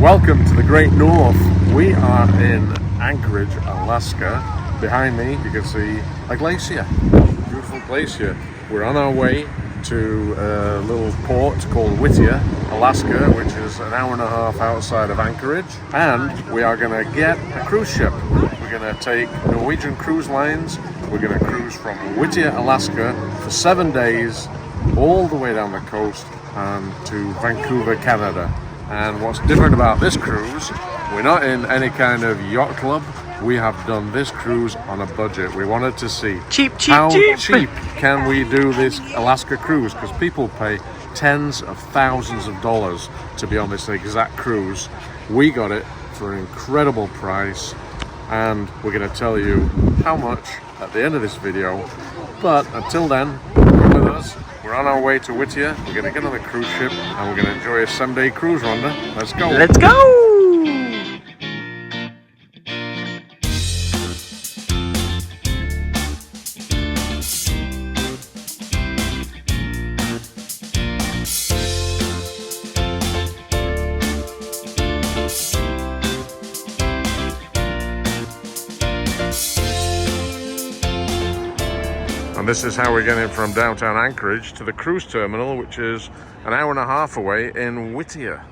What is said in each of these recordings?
Welcome to the Great North. We are in Anchorage, Alaska. Behind me you can see a glacier, beautiful glacier. We're on our way to a little port called Whittier, Alaska, which is an hour and a half outside of Anchorage, and we are going to get a cruise ship. We're going to take Norwegian Cruise Lines. We're going to cruise from Whittier, Alaska for 7 days all the way down the coast and to Vancouver, Canada. And what's different about this cruise, we're not in any kind of yacht club. We have done this cruise on a budget. We wanted to see how cheap can we do this Alaska cruise, because people pay tens of thousands of dollars to be on this exact cruise. We got it for an incredible price, and we're going to tell you how much at the end of this video. But until then, come with us. We're on our way to Whittier. We're going to get on a cruise ship and we're going to enjoy a 7-day cruise, Rhonda. Let's go. Let's go! And this is how we're getting from downtown Anchorage to the cruise terminal, which is an hour and a half away in Whittier.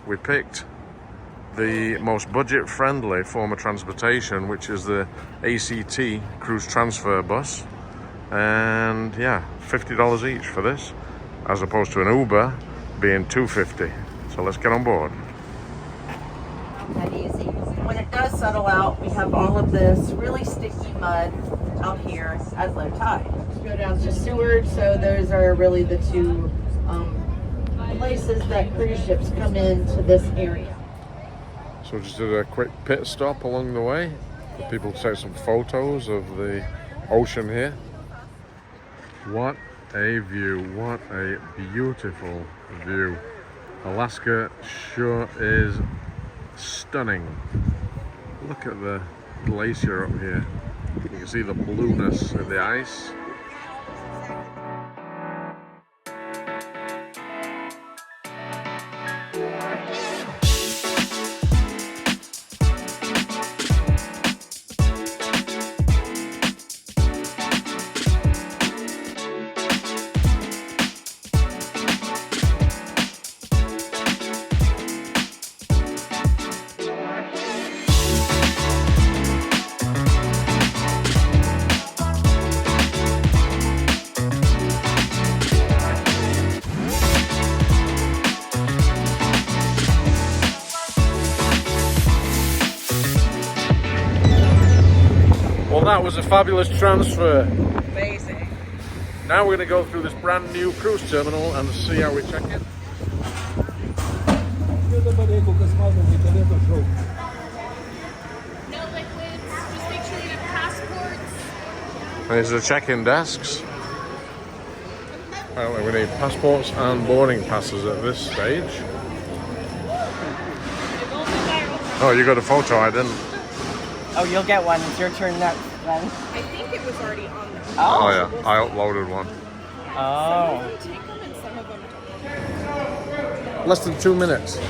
We picked the most budget-friendly form of transportation, which is the ACT cruise transfer bus. And yeah, $50 each for this, as opposed to an Uber being $2.50. So let's get on board. That easy. When it does settle out, we have all of this really sticky mud out here at low tide. Go down to Seward, so those are really the two places that cruise ships come into this area. So just did a quick pit stop along the way. People take some photos of the ocean here. What a view, what a beautiful view. Alaska sure is stunning. Look at the glacier up here. You can see the blueness of the ice. Well, that was a fabulous transfer. Amazing. Now we're going to go through this brand new cruise terminal and see how we check in. No liquids, just make sure you have passports. These are the check-in desks. Apparently we need passports and boarding passes at this stage. Oh, you got a photo, I didn't. Oh, you'll get one. It's your turn next then. I think it was already on there. Oh yeah, I uploaded one. Oh. Some of them take them and some of them don't. Less than 2 minutes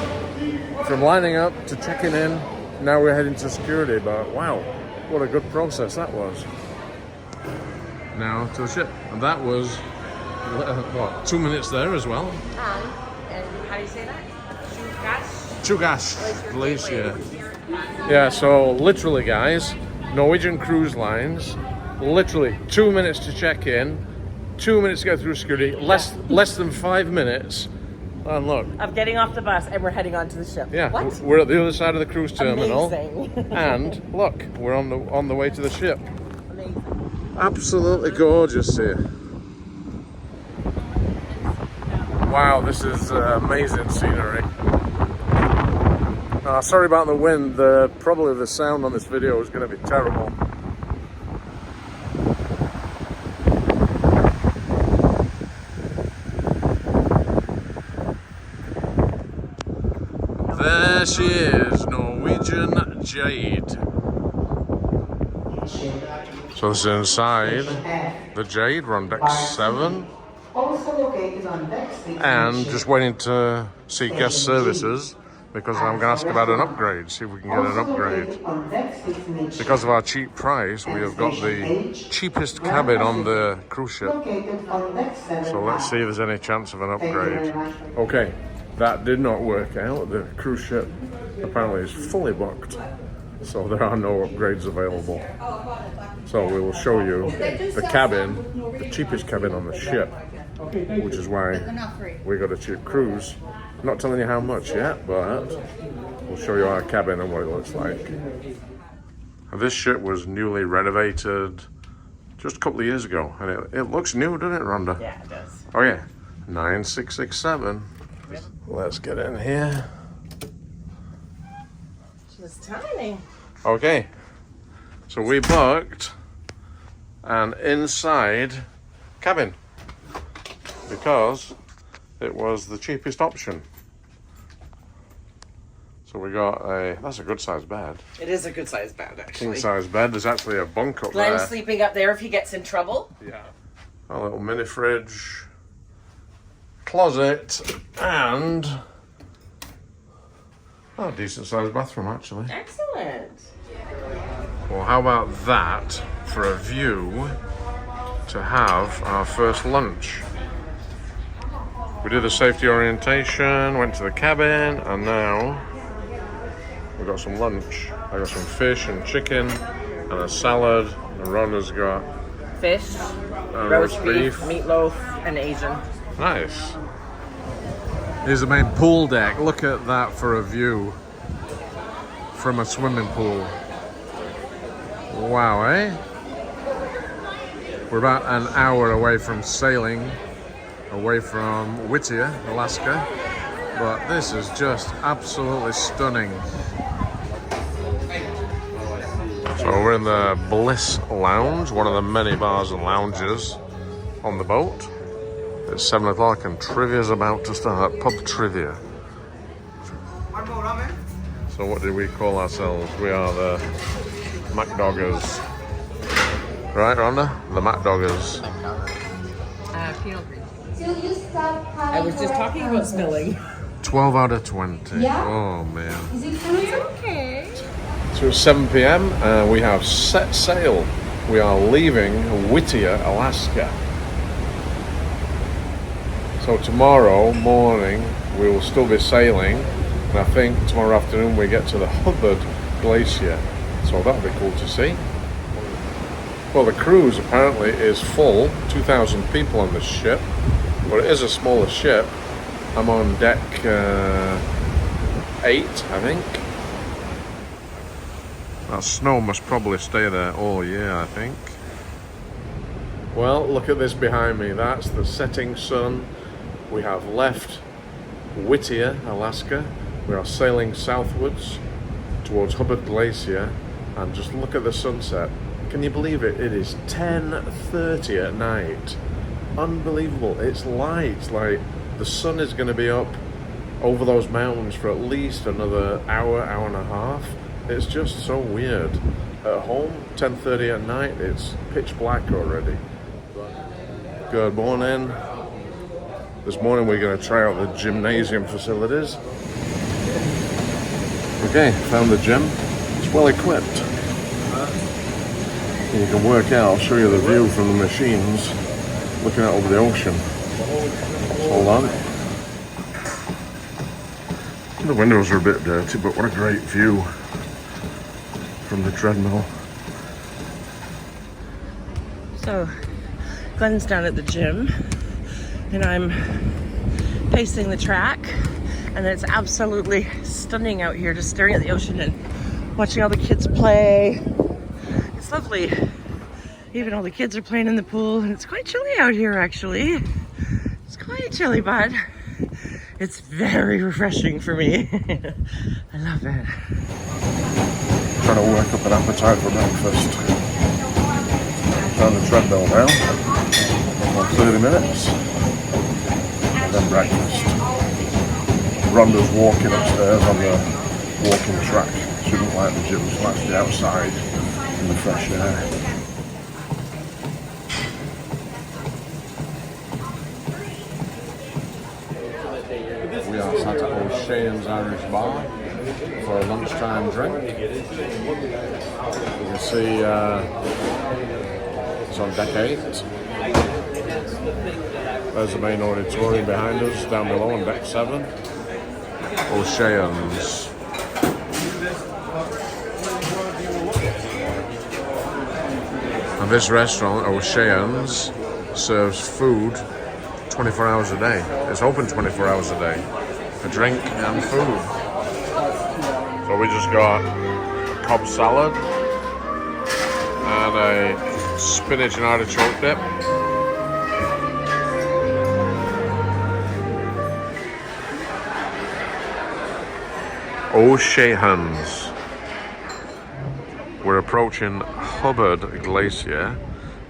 from lining up to checking in. Now we're heading to security, but wow, what a good process that was. Now to the ship, and that was what, 2 minutes there as well. And how do you say that? Chugash Glacier. Yeah, so literally guys, Norwegian Cruise Lines, literally 2 minutes to check in, 2 minutes to go through security, less than 5 minutes, and look. Of getting off the bus and we're heading on to the ship. Yeah, What? we're at the other side of the cruise terminal. Amazing. And look, we're on the way to the ship. Amazing. Absolutely gorgeous here. Wow, this is amazing scenery. Sorry about the wind. Probably the sound on this video is going to be terrible. There she is, Norwegian Jade. So this is inside the Jade. We're on deck 7. And just waiting to see guest services. because I'm going to ask about an upgrade, see if we can get an upgrade. Because of our cheap price, we have got the cheapest cabin on the cruise ship. So let's see if there's any chance of an upgrade. Okay, that did not work out. The cruise ship apparently is fully booked, so there are no upgrades available. So we will show you the cabin, the cheapest cabin on the ship, which is why we got a cheap cruise. Not telling you how much yet, but we'll show you our cabin and what it looks like. This ship was newly renovated just a couple of years ago, and it looks new, doesn't it, Rhonda? Yeah, it does. Oh yeah, 9667. Let's get in here. It's tiny. Okay, so we booked an inside cabin because it was the cheapest option. So we got that's a good sized bed. It is a good sized bed, actually. King size bed. There's actually a bunk up Glen's there. sleeping up there if he gets in trouble. Yeah. A little mini fridge, closet, and a decent sized bathroom, actually. Excellent. Well, how about that for a view to have our first lunch? We did the safety orientation, went to the cabin, and now we got some lunch. I got some fish and chicken and a salad, and Rhonda's got Fish, roast beef, meatloaf, and Asian. Nice. Here's the main pool deck. Look at that for a view from a swimming pool. Wow, eh? We're about an hour away from sailing, away from Whittier, Alaska, but this is just absolutely stunning. So we're in the Bliss Lounge, one of the many bars and lounges on the boat. It's 7 o'clock and trivia's about to start, pub trivia. So what do we call ourselves? We are the MacDoggers. Right, Rhonda? The MacDoggers. Pinot Gris. I was just talking about spilling. 12 out of 20. Yeah? Oh, man. Is it clear? Okay. So it's 7 p.m. and we have set sail. We are leaving Whittier, Alaska. So tomorrow morning we will still be sailing, and I think tomorrow afternoon we get to the Hubbard Glacier. So that'll be cool to see. Well, the cruise apparently is full, 2,000 people on this ship, but it is a smaller ship. I'm on deck 8, I think. That snow must probably stay there all year, I think. Well, look at this behind me. That's the setting sun. We have left Whittier, Alaska. We are sailing southwards towards Hubbard Glacier, and just look at the sunset. Can you believe it? It is 10:30 at night. Unbelievable. It's light. Like, the sun is going to be up over those mountains for at least another hour, hour and a half. It's just so weird. At home, 10:30 at night, it's pitch black already. Good morning. This morning we're going to try out the gymnasium facilities. Okay, found the gym. It's well equipped. You can work out. I'll show you the view from the machines, looking out over the ocean. Hold on. The windows are a bit dirty, but what a great view from the treadmill. So, Glen's down at the gym, and I'm pacing the track, and it's absolutely stunning out here, just staring at the ocean and watching all the kids play. It's lovely. Even all the kids are playing in the pool, and it's quite chilly out here, actually. It's quite chilly, but it's very refreshing for me. I love it. Trying to work up an appetite for breakfast. On the treadmill now. About 30 minutes. And then breakfast. Rhonda's walking upstairs on the walking track. She doesn't like the gym, she likes to be outside in the fresh air. We are sat at O'Shea's Irish bar for a lunchtime drink. You can see it's on deck 8. There's the main auditorium behind us, down below on deck 7. O'Shea's. And this restaurant, O'Shea's, serves food 24 hours a day. It's open 24 hours a day for drink and food. So we just got Cobb salad and a spinach and artichoke dip. O'Shea's. We're approaching Hubbard Glacier.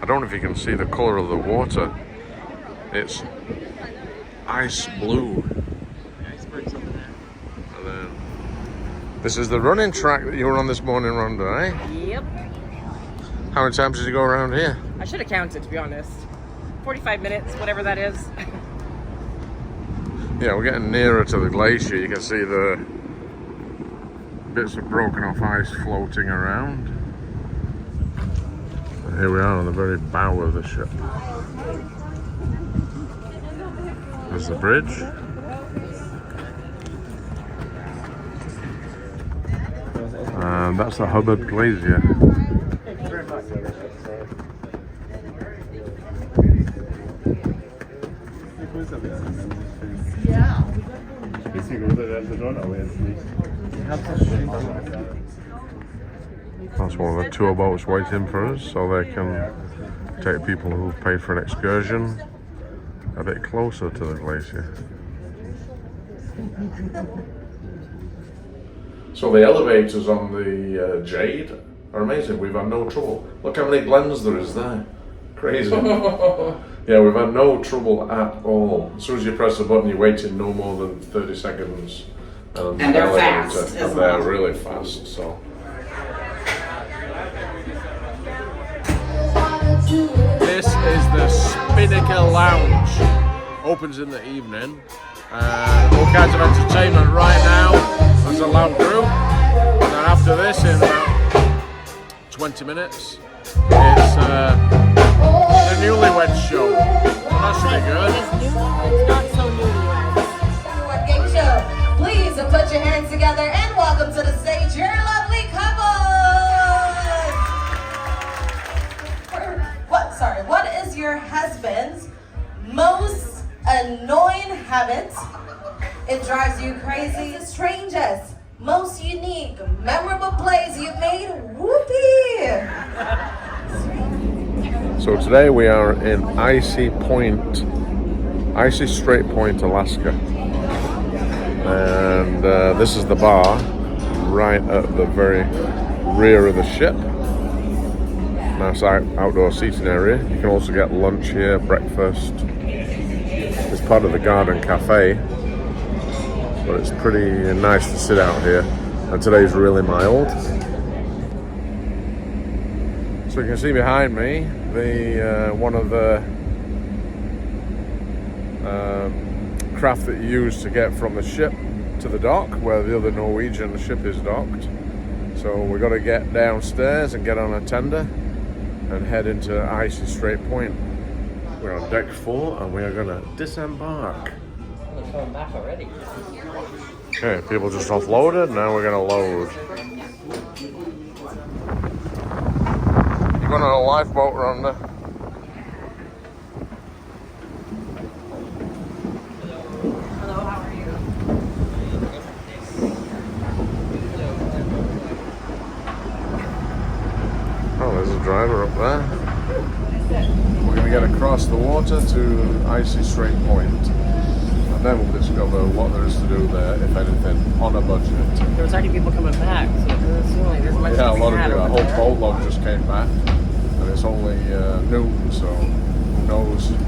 I don't know if you can see the colour of the water. It's ice blue. And then this is the running track that you were on this morning, Rhonda, eh? Yep. How many times did you go around here? I should have counted, to be honest. 45 minutes, whatever that is. Yeah, we're getting nearer to the glacier. You can see the bits of broken off ice floating around. And here we are on the very bow of the ship. There's the bridge. And that's the Hubbard Glacier. That's one of the tour boats waiting for us, so they can take people who've paid for an excursion a bit closer to the glacier. So the elevators on the Jade are amazing. We've had no trouble. Look how many glens there is there. Crazy. Yeah, we've had no trouble at all. As soon as you press the button, you're waiting no more than 30 seconds. And they're fast as And well. they're really fast, so. This is the Spinnaker Lounge. Opens in the evening. All kinds of entertainment right now. There's a loud group. And then after this, in about 20 minutes, it's the Newlyweds Show. That should be good. It's new, it's not so newlyweds. Please put your hands together and welcome to the stage your lovely couple. What is your husband's most annoying habit? It drives you crazy. The strangest, most unique, memorable plays you've made. Whoopee! So today we are in Icy Strait Point, Alaska. And this is the bar right at the very rear of the ship. Nice outdoor seating area. You can also get lunch here, breakfast. It's part of the garden cafe, but it's pretty nice to sit out here. And today's really mild. So you can see behind me the one of the craft that you use to get from the ship to the dock, where the other Norwegian ship is docked. So we've got to get downstairs and get on a tender and head into Icy Strait Point. We're on deck 4 and we are going to disembark. I'm going back already. Okay, people just offloaded, now we're going to load. You going on a lifeboat, Rhonda? Hello, how are you? Oh, there's a driver up there. We're going to get across the water to Icy Strait Point, and then we'll discover what there is to do there, if anything, on a budget. There was already people coming back, so it doesn't seem like there's much Yeah, a to be lot of had people. A over whole there. boatload just came back, and it's only noon, so who knows if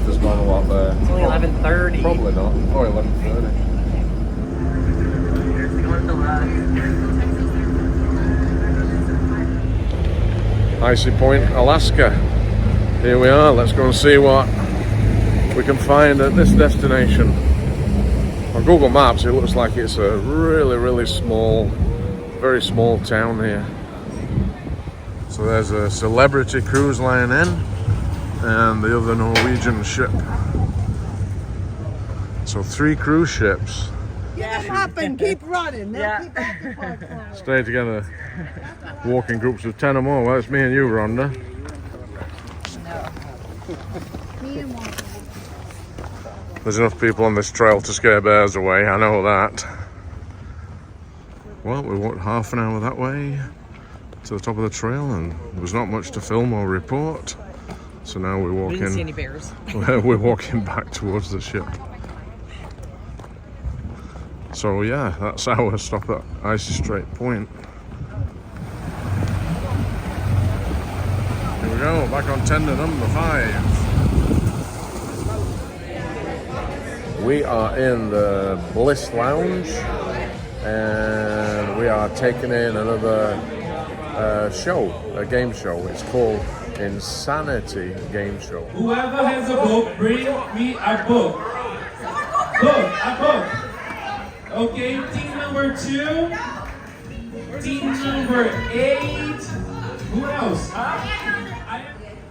there's not a lot there. It's only 11:30. Probably not. Oh, 11:30. Icy Point, Alaska. Here we are. Let's go and see what we can find at this destination. On Google Maps, it looks like it's a really small, very small town here. So there's a celebrity cruise line in, and the other Norwegian ship. So 3 cruise ships. Get them up and keep running. They'll Yeah. keep up the front. Stay together. Walking groups of 10 or more. Well, it's me and you, Rhonda. There's enough people on this trail to scare bears away, I know that. Well, we walked half an hour that way to the top of the trail, and there was not much to film or report. So now we're We didn't see any walking. bears. We're walking back towards the ship. So yeah, that's our stop at Icy Strait Point. Here we go, back on tender number 5. We are in the Bliss Lounge, and we are taking in another show, a game show. It's called Insanity Game Show. Whoever has a book, bring me a book. A book. Okay, team number 2. Team number 8. Who else?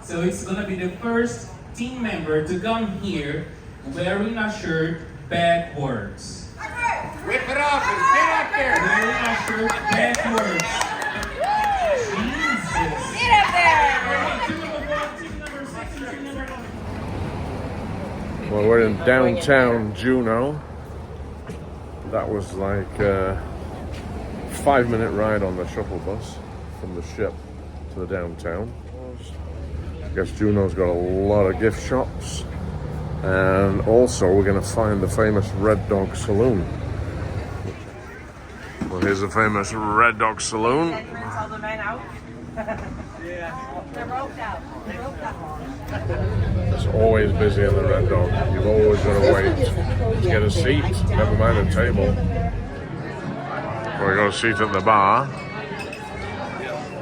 So it's gonna be the first team member to come here wearing a shirt backwards. Rip it off and get up there! Wearing a shirt backwards. Jesus. Get up there! Team number 1, team number 6, and team number 9. Well, we're in downtown Juneau. That was like a 5-minute ride on the shuttle bus from the ship to the downtown. I guess Juneau's got a lot of gift shops. And also we're going to find the famous Red Dog Saloon. Well, here's the famous Red Dog Saloon. All the men out. They're roped out. They're roped out. It's always busy in the Red Dog. You've always got to wait to get a seat, never mind a table. We got a seat at the bar.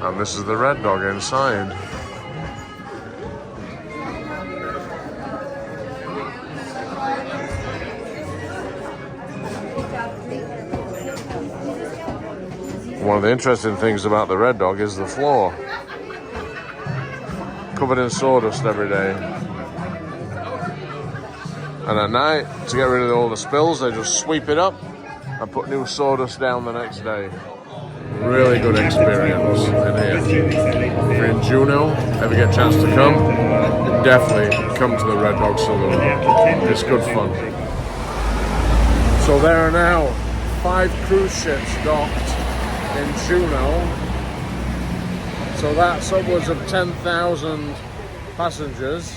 And this is the Red Dog inside. One of the interesting things about the Red Dog is the floor. Covered in sawdust every day. And at night, to get rid of all the spills, they just sweep it up and put new sawdust down the next day. Really good experience in here. If you're in Juneau, ever get a chance to come, definitely come to the Red Dog Saloon. It's good fun. So there are now 5 cruise ships docked in Juneau. So that's upwards of 10,000 passengers,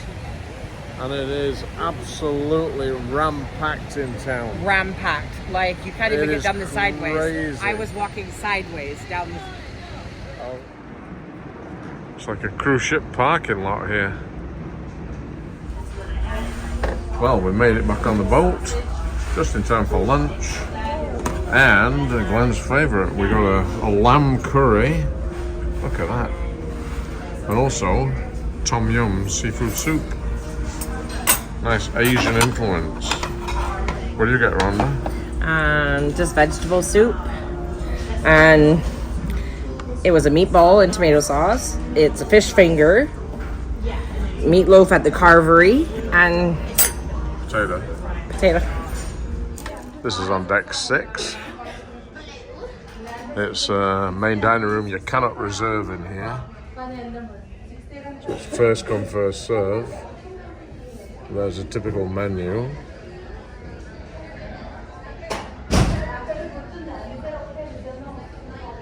and it is absolutely ram-packed in town. Ram-packed. Like, you can't even It get is down the sideways. crazy. I was walking sideways down the... It's like a cruise ship parking lot here. Well, we made it back on the boat, just in time for lunch. And Glen's favourite, we got a lamb curry. Look at that. And also, tom yum seafood soup. Nice Asian influence. What do you get, Rhonda? Just vegetable soup. And it was a meatball and tomato sauce. It's a fish finger. Meatloaf at the carvery. And potato. This is on deck 6. It's a main dining room you cannot reserve in here. So it's first come, first serve. There's a typical menu.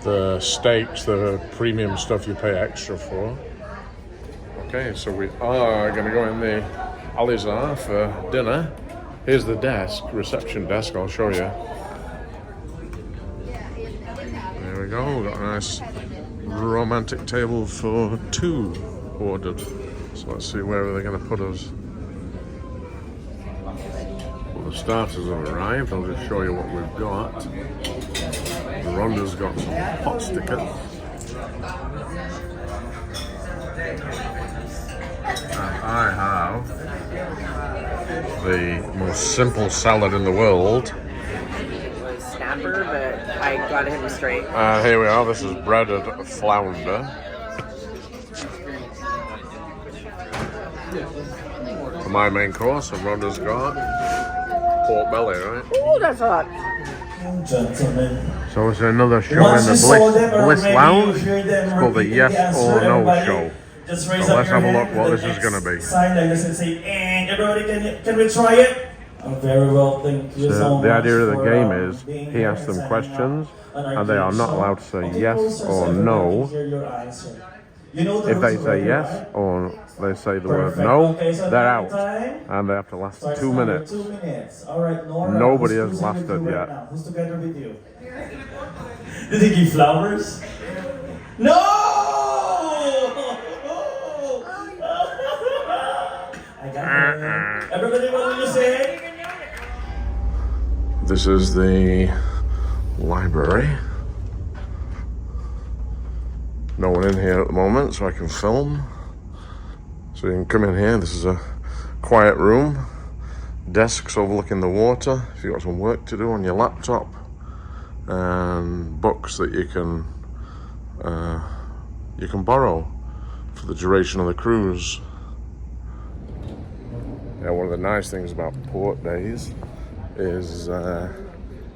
The steaks, the premium stuff you pay extra for. Okay, so we are going to go in the Alizar for dinner. Here's the desk, reception desk, I'll show you. There we go, we've got a nice romantic table for 2 ordered. So let's see where they're going to put us. Well, the starters have arrived, I'll just show you what we've got. Rhonda's got some hot stickers. And I have the most simple salad in the world, snapper, but I got him straight. Here we are. This is breaded flounder. For my main course, and Rhonda's got pork belly, right? Ooh, that's hot. Gentlemen. So it's another show Once in you the saw them Bliss already, Lounge. you hear them It's called the repeat Yes answer, or No everybody. Show. Just raise So up let's your have a look hand what with this is the going to be. sign like this and say, and everybody, can we try it? Oh, very well, thank you so So much. the idea of the for, game is being he here asks them signing questions up on our and they are game not show. allowed to say Okay, yes posters, or everybody no. hear your answer. You know the If they rules say already, yes right? or they say the word Perfect. no, Okay, so they're now out. time. And they have to last Starts 2 now with minutes. 2 minutes. All right, Nora. Nobody who's has cruising with lasted you right yet. now? Who's together with you? Did they give flowers? No! I got it. Everybody, what will you say? This is the library. No one in here at the moment, so I can film. So you can come in here. This is a quiet room. Desks overlooking the water. If you've got some work to do on your laptop. And books that you can borrow for the duration of the cruise. Yeah, one of the nice things about port days is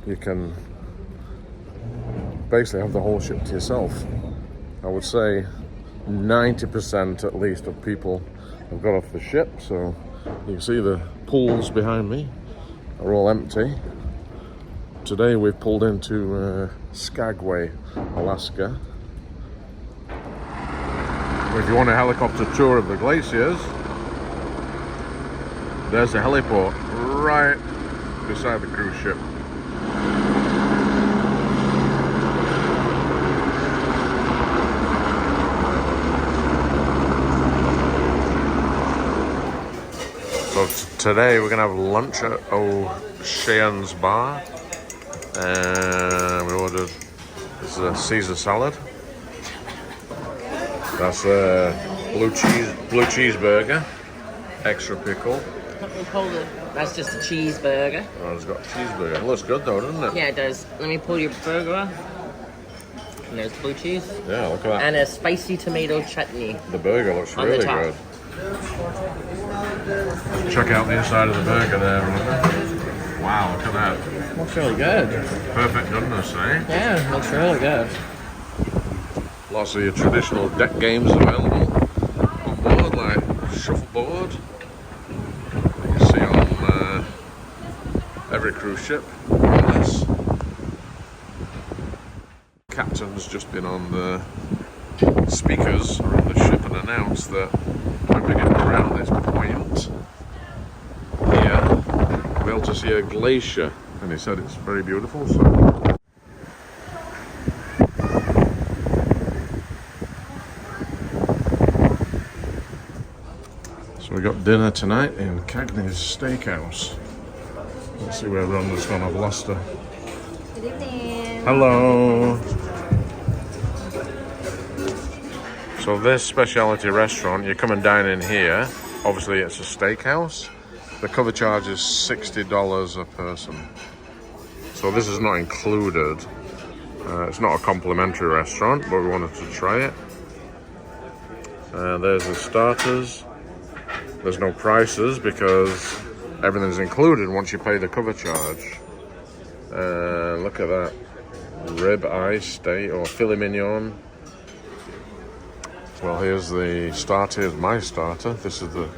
you can basically have the whole ship to yourself. I would say 90% at least of people have got off the ship, so you can see the pools behind me are all empty. Today we've pulled into Skagway, Alaska. If you want a helicopter tour of the glaciers, there's the heliport right beside the cruise ship. So today we're gonna have lunch at O'Shea's Bar, and we ordered this is a Caesar salad. That's a blue cheeseburger, extra pickle. That's just a cheeseburger. Oh, it's got a cheeseburger. It looks good though, doesn't it? Yeah, it does. Let me pull your burger off. And there's blue cheese. Yeah, look at that. And a spicy tomato chutney. The burger looks on the really top. good. Check out the inside of the burger there, Rhonda. Wow, look at that. Looks really good. Perfect goodness, eh? Yeah, looks really good. Lots of your traditional deck games available on board, like shuffleboard. You can see on every cruise ship, more or less. Captain's just been on the speakers around the ship and announced that when we get around this point here, we'll be able to see a glacier, and he said it's very beautiful. So we got dinner tonight in Cagney's steakhouse. Let's see where Rhonda's gone. I've lost her. Good evening. Hello. So this specialty restaurant, you come and dine in here. Obviously it's a steakhouse. The cover charge is $60 a person. So this is not included. It's not a complimentary restaurant, but we wanted to try it. There's the starters. There's no prices because everything's included once you pay the cover charge. Look at that. Rib eye steak or filet mignon. Well, here's the starter. Here's my starter. This is the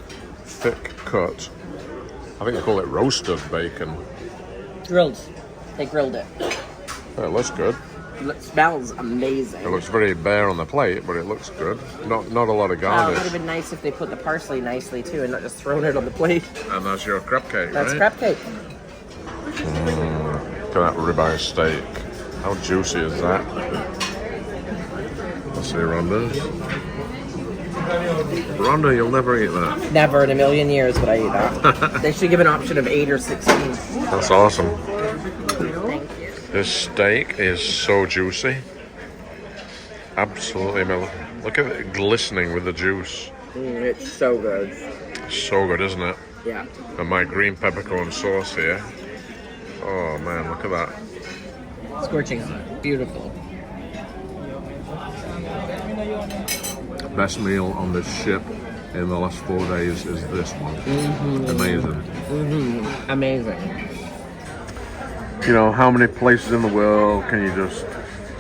thick cut. I think they call it roasted bacon. Grilled. They grilled it. Yeah, it looks good. It smells amazing. It looks very bare on the plate, but it looks good. Not a lot of Oh, it garnish. would have been nice if they put the parsley nicely too and not just thrown it on the plate. And that's your crab cake, That's right? crab cake. Look at that ribeye steak. How juicy is that? Let's see, Rhonda. Rhonda, you'll never eat that. Never in a million years would I eat that. They should give an option of 8 or 16. That's awesome. Thank you. This steak is so juicy. Absolutely amazing. Look at it glistening with the juice. It's so good. So good, isn't it? Yeah. And my green peppercorn sauce here. Oh man, look at that. Scorching hot. Beautiful. Best meal on this ship in the last 4 days is this one. Amazing. Amazing. You know, how many places in the world can you just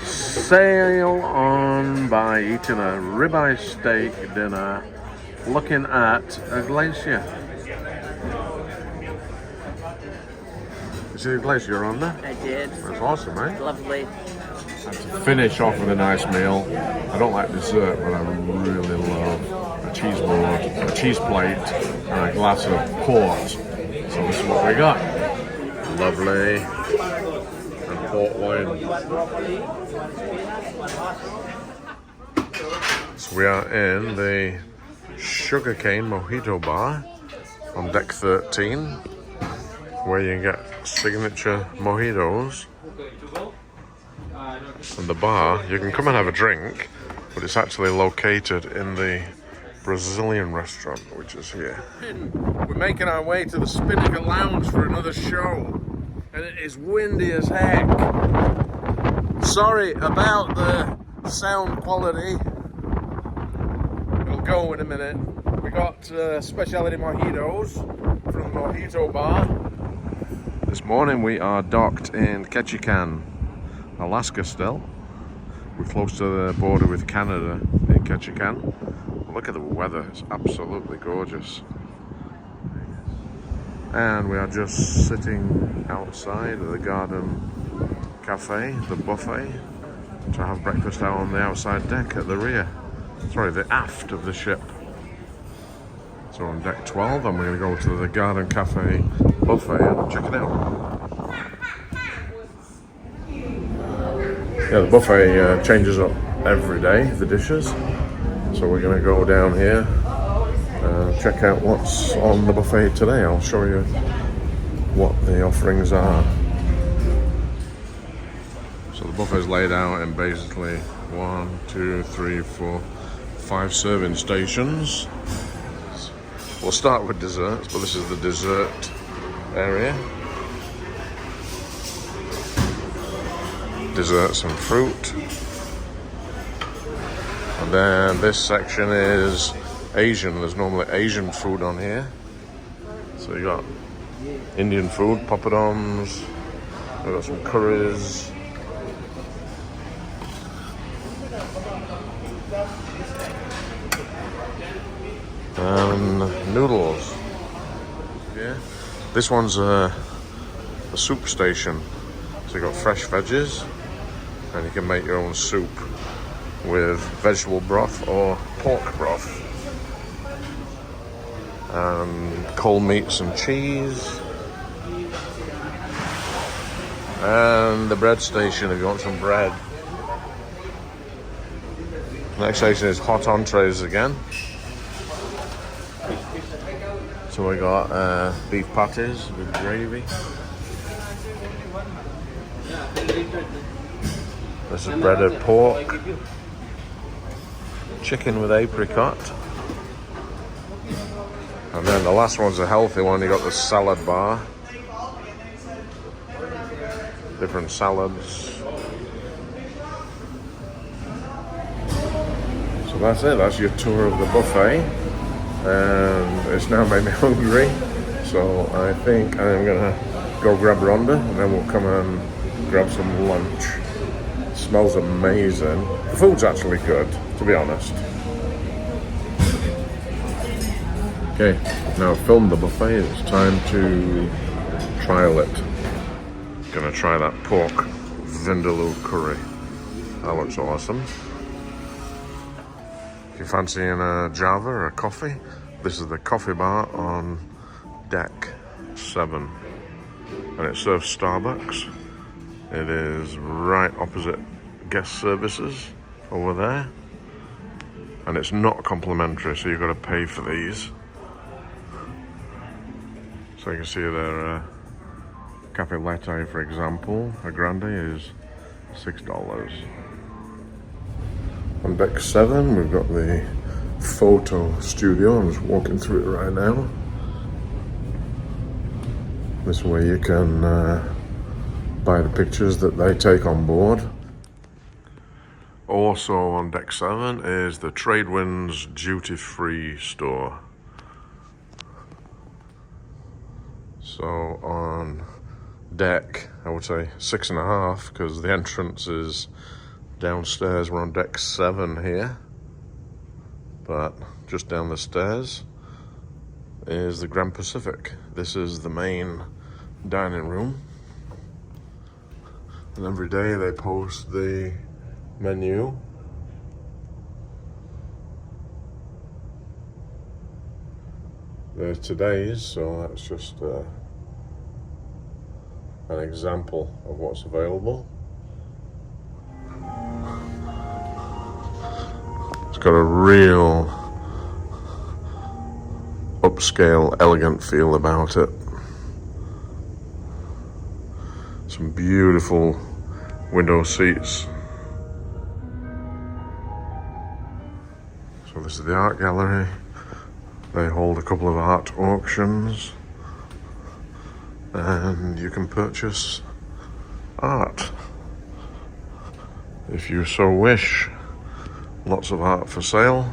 sail on by eating a ribeye steak dinner, looking at a glacier? You see the glacier, Rhonda? I did. That's awesome, right? Lovely. To finish off with a nice meal. I don't like dessert, but I really love a cheese board, a cheese plate, and a glass of port. So this is what we got. Lovely. And port wine. So we are in the sugarcane Mojito Bar on deck 13, where you can get signature mojitos. And the bar, you can come and have a drink, but it's actually located in the Brazilian restaurant, which is here. We're making our way to the Spinnaker Lounge for another show, and it is windy as heck. Sorry about the sound quality. It'll go in a minute. We got specialty mojitos from the Mojito Bar. This morning we are docked in Ketchikan, Alaska still. We're close to the border with Canada in Ketchikan. Look at the weather, it's absolutely gorgeous. And we are just sitting outside of the Garden Cafe, the buffet, to have breakfast out on the outside deck at the rear. Sorry, the aft of the ship. So on deck 12, and we're going to go to the Garden Cafe buffet and check it out. Yeah, the buffet changes up every day, the dishes. So we're going to go down here and check out what's on the buffet today. I'll show you what the offerings are. So the buffet's laid out in basically 1, 2, 3, 4, 5 serving stations. We'll start with desserts, but this is the dessert area. Desserts and fruit. And then this section is Asian. There's normally Asian food on here. So you got Indian food, papadums, we've got some curries. And noodles. Yeah. This one's a soup station. So you got fresh veggies, and you can make your own soup with vegetable broth or pork broth. And cold meats and cheese. And the bread station if you want some bread. Next station is hot entrees again. So we got beef patties with gravy. This is breaded pork. Chicken with apricot. And then the last one's a healthy one. You got the salad bar. Different salads. So that's it. That's your tour of the buffet. And it's now made me hungry. So I think I'm gonna go grab Rhonda and then we'll come and grab some lunch. It smells amazing. The food's actually good, to be honest. Okay, now I've filmed the buffet. It's time to trial it. Gonna try that pork vindaloo curry. That looks awesome. If you're fancying a Java or a coffee, this is the coffee bar on deck 7. And it serves Starbucks. It is right opposite guest services over there. And it's not complimentary, so you've got to pay for these. So you can see there, cafe latte, for example, a grande is $6. On deck 7, we've got the photo studio. I'm just walking through it right now. This way you can by the pictures that they take on board. Also on deck 7 is the Tradewinds duty-free store. So on deck, I would say 6.5, because the entrance is downstairs. We're on deck 7 here, but just down the stairs is the Grand Pacific. This is the main dining room, and every day they post the menu. There's today's, so that's just an example of what's available. It's got a real upscale, elegant feel about it. Some beautiful window seats. So this is the art gallery. They hold a couple of art auctions, and you can purchase art if you so wish. Lots of art for sale.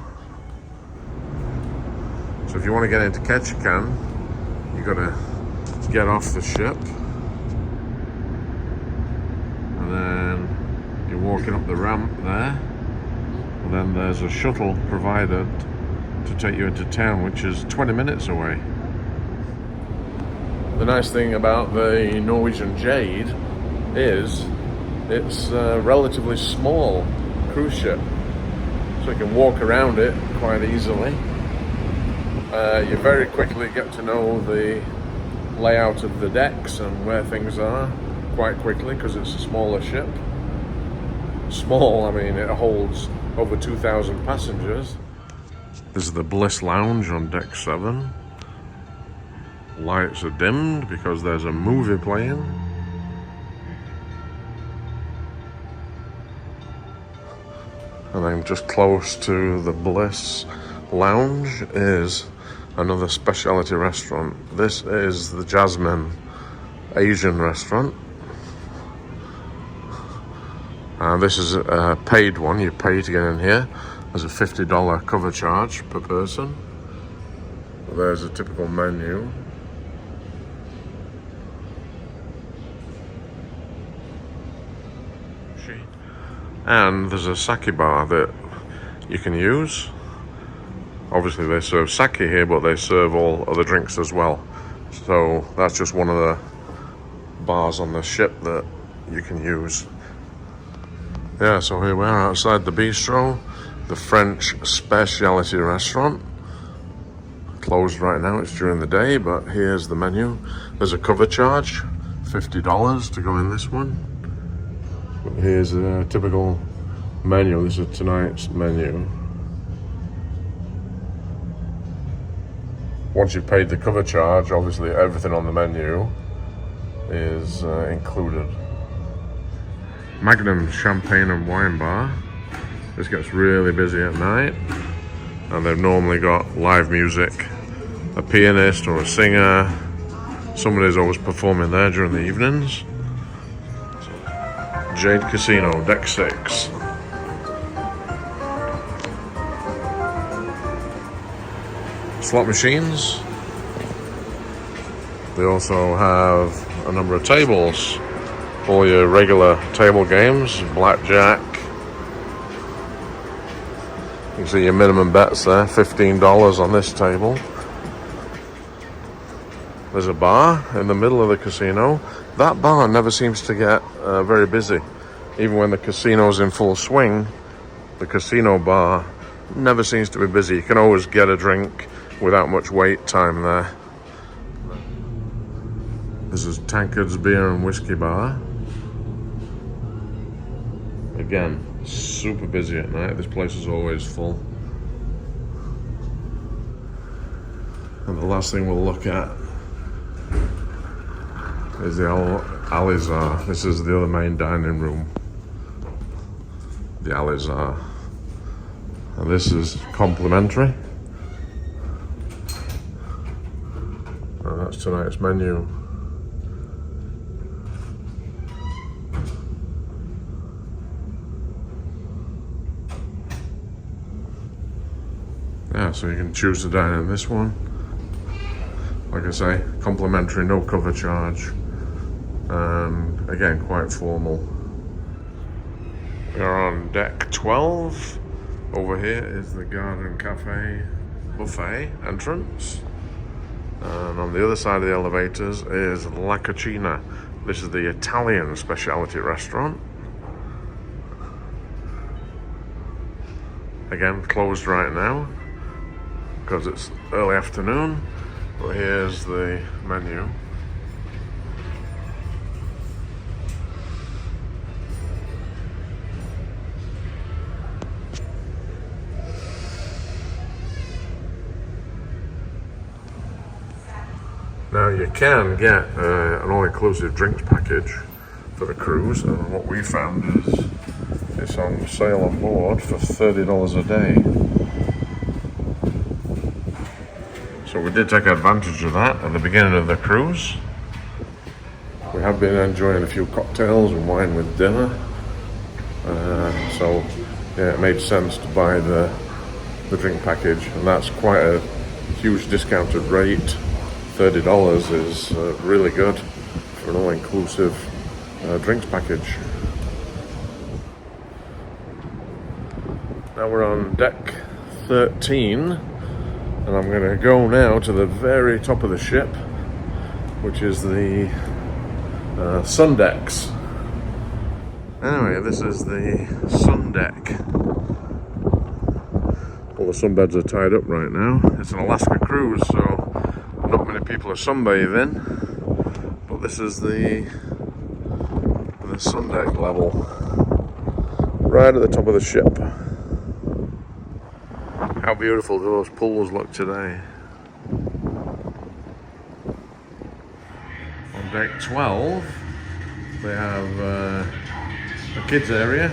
So if you want to get into Ketchikan, you got to get off the ship, and then you're walking up the ramp there, and then there's a shuttle provided to take you into town, which is 20 minutes away. The nice thing about the Norwegian Jade is it's a relatively small cruise ship, so you can walk around it quite easily. You very quickly get to know the layout of the decks and where things are quite quickly, because it's a smaller ship. Small, I mean, it holds over 2,000 passengers. This is the Bliss Lounge on deck 7. Lights are dimmed because there's a movie playing. And then just close to the Bliss Lounge is another specialty restaurant. This is the Jasmine Asian restaurant. And this is a paid one. You pay to get in here. There's a $50 cover charge per person. There's a typical menu. And there's a sake bar that you can use. Obviously they serve sake here, but they serve all other drinks as well. So that's just one of the bars on the ship that you can use. Yeah, so here we are outside the bistro, the French specialty restaurant. Closed right now, it's during the day, but here's the menu. There's a cover charge, $50 to go in this one. But here's a typical menu. This is tonight's menu. Once you've paid the cover charge, obviously everything on the menu is included. Magnum Champagne and Wine Bar. This gets really busy at night, and they've normally got live music, a pianist or a singer. Somebody's always performing there during the evenings. Jade Casino, deck 6. Slot machines. They also have a number of tables for your regular table games, blackjack. You can see your minimum bets there, $15 on this table. There's a bar in the middle of the casino. That bar never seems to get very busy. Even when the casino's in full swing, the casino bar never seems to be busy. You can always get a drink without much wait time there. This is Tankard's Beer and Whiskey Bar. Again, super busy at night. This place is always full. And the last thing we'll look at is the Alizar. This is the other main dining room. The Alizar. And this is complimentary. And that's tonight's menu. Yeah, so you can choose to dine in this one. Like I say, complimentary, no cover charge. And again, quite formal. We are on deck 12. Over here is the Garden Cafe buffet entrance. And on the other side of the elevators is La Cucina. This is the Italian specialty restaurant. Again, closed right now because it's early afternoon. But here's the menu. Now you can get an all-inclusive drinks package for the cruise, and what we found is it's on sale on board for $30 a day. So we did take advantage of that at the beginning of the cruise. We have been enjoying a few cocktails and wine with dinner, so yeah, it made sense to buy the drink package, and that's quite a huge discounted rate. $30 is really good for an all-inclusive drinks package. Now we're on deck 13, and I'm going to go now to the very top of the ship, which is the sun decks. Anyway, this is the sun deck. All the sunbeds are tied up right now. It's an Alaska cruise, so not many people are sunbathing, but this is the sun deck level, right at the top of the ship. How beautiful do those pools look today. On deck 12, they have a kids area,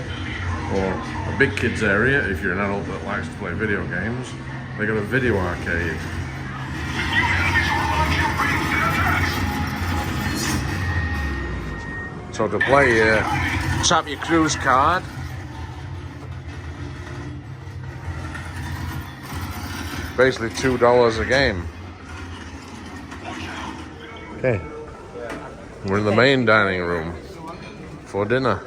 or a big kids area if you're an adult that likes to play video games. They got a video arcade. So to play, tap your cruise card. Basically $2 a game. Okay, we're in the main dining room for dinner.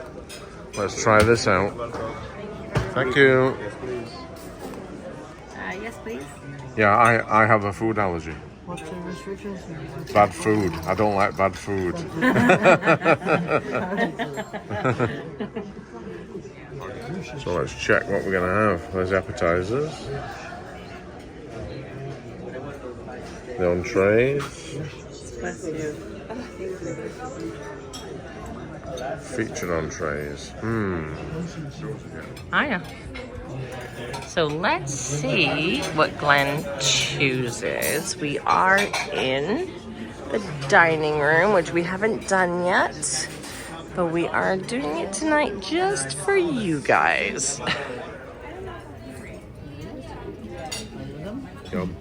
Let's try this out. Thank you. Yes, please. Yeah, I have a food allergy. What's the restrictions? Bad food. I don't like bad food. So let's check what we're gonna have. There's appetizers. The entrees. Featured entrees. Hiya. So let's see what Glenn chooses. We are in the dining room, which we haven't done yet, but we are doing it tonight just for you guys. Yum.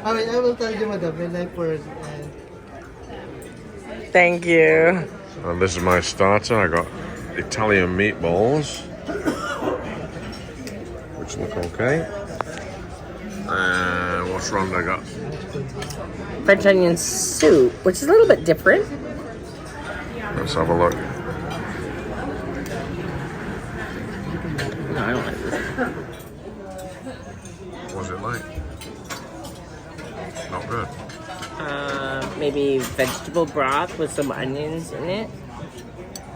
I will tell you, madam, like for Thank you. And this is my starter. I got Italian meatballs, which look okay. What's Rhonda got? French onion soup, which is a little bit different. Let's have a look. No, I don't like this. What was it like? Not good. Maybe vegetable broth with some onions in it.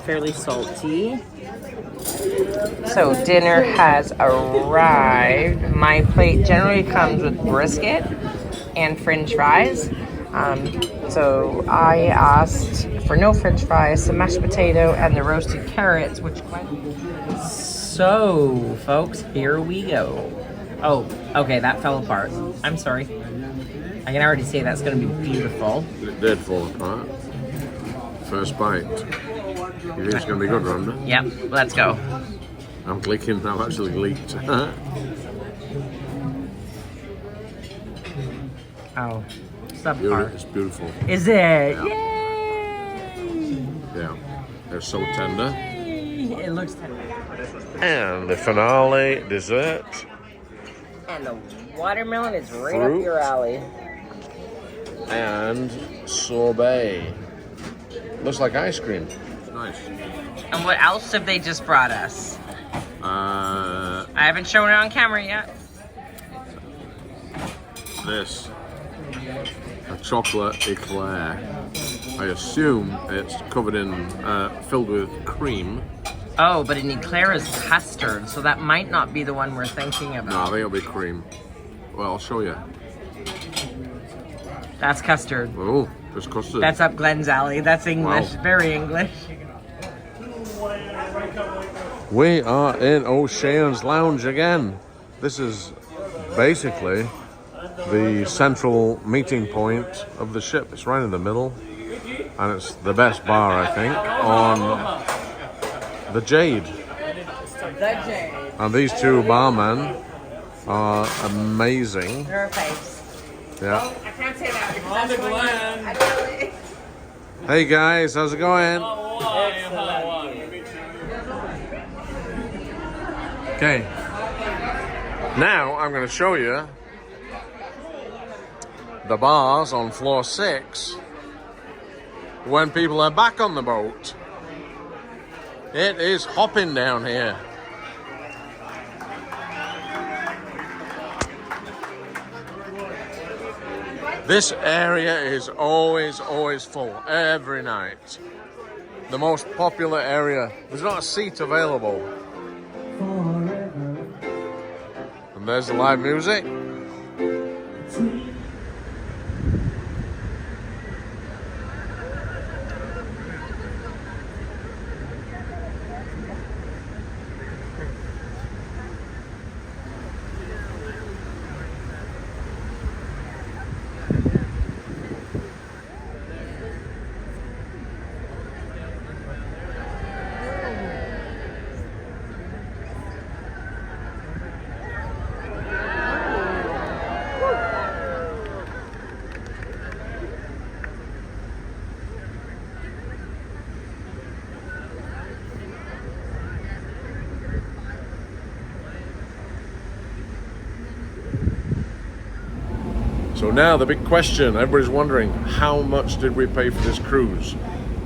Fairly salty. So dinner has arrived. My plate generally comes with brisket and french fries. So I asked for no french fries, some mashed potato, and the roasted carrots, which went. So, folks, here we go. Oh, okay, that fell apart. I'm sorry. I can already say that's going to be beautiful. It did fall apart. First bite. You think it's going to be good, Rhonda? Yep, let's go. I'm clicking. I've actually leaked. Oh, subpar. It's beautiful. Is it? Yeah. Yay! Yeah. They're so tender. It looks tender. And the finale dessert. And the watermelon is right Fruit. up your alley. And sorbet. Looks like ice cream. Nice. And what else have they just brought us? I haven't shown it on camera yet. This. A chocolate eclair. I assume it's covered in, filled with cream. Oh, but an eclair is custard, so that might not be the one we're thinking No, about. they'll be cream. Well, I'll show you. That's custard. Oh, there's custard. That's up Glenn's alley. That's English. Wow. Very English. We are in Ocean's Lounge again. This is basically the central meeting point of the ship. It's right in the middle, and it's the best bar, I think, on the Jade. The Jade. And these two barmen are amazing. Her face. Yeah. I can't say that because that's Glen. I really... Hey guys, how's it going? Okay. Now I'm going to show you the bars on floor 6 when people are back on the boat. It is hopping down here. This area is always full, every night. The most popular area. There's not a seat available. And there's the live music. So now the big question, everybody's wondering, how much did we pay for this cruise?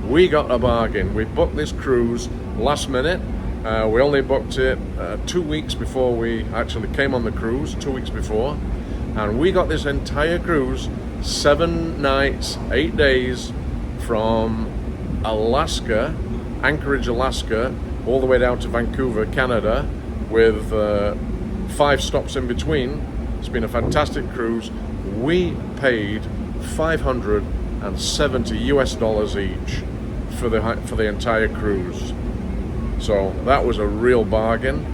We got a bargain. We booked this cruise last minute. We only booked it 2 weeks before we actually came on the cruise, 2 weeks before. And we got this entire cruise, 7 nights, 8 days from Alaska, Anchorage, Alaska, all the way down to Vancouver, Canada, with 5 stops in between. It's been a fantastic cruise. We paid $570 US each for the entire cruise. So that was a real bargain.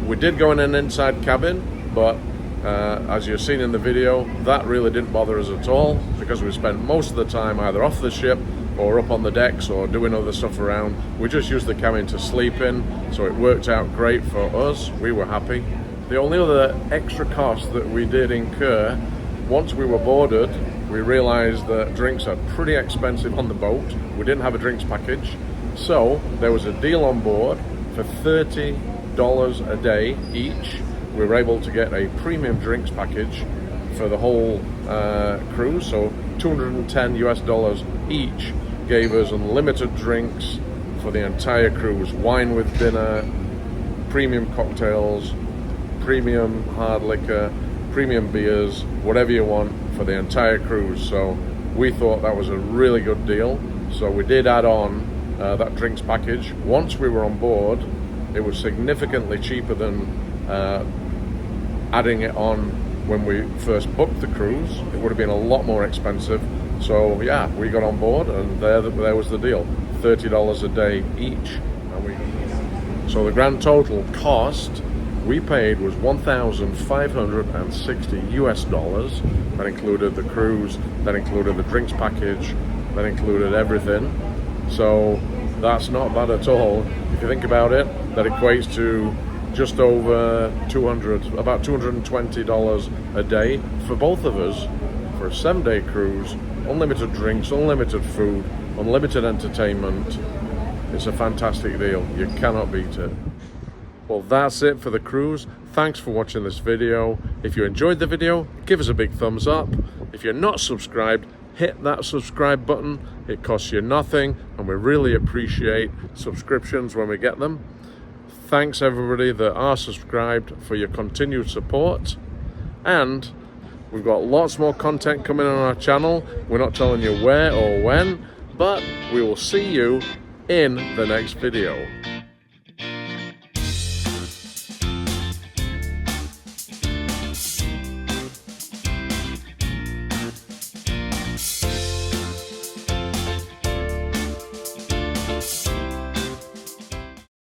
We did go in an inside cabin, but as you've seen in the video, that really didn't bother us at all because we spent most of the time either off the ship or up on the decks or doing other stuff around. We just used the cabin to sleep in, so it worked out great for us. We were happy. The only other extra cost that we did incur, once we were boarded, we realized that drinks are pretty expensive on the boat. We didn't have a drinks package, so there was a deal on board for $30 a day each. We were able to get a premium drinks package for the whole cruise, so $210 US each gave us unlimited drinks for the entire cruise. Wine with dinner, premium cocktails, premium hard liquor, premium beers, whatever you want for the entire cruise. So we thought that was a really good deal. So we did add on that drinks package. Once we were on board, it was significantly cheaper than adding it on when we first booked the cruise. It would have been a lot more expensive. So yeah, we got on board and there was the deal. $30 a day each. So the grand total cost we paid was $1,560 US. That included the cruise, that included the drinks package, that included everything. So that's not bad at all. If you think about it, that equates to just over about $220 a day for both of us for a 7-day cruise, unlimited drinks, unlimited food, unlimited entertainment. It's a fantastic deal. You cannot beat it. Well, that's it for the cruise. Thanks for watching this video. If you enjoyed the video, give us a big thumbs up. If you're not subscribed, hit that subscribe button. It costs you nothing, and we really appreciate subscriptions when we get them. Thanks everybody that are subscribed for your continued support. And we've got lots more content coming on our channel. We're not telling you where or when, but we will see you in the next video.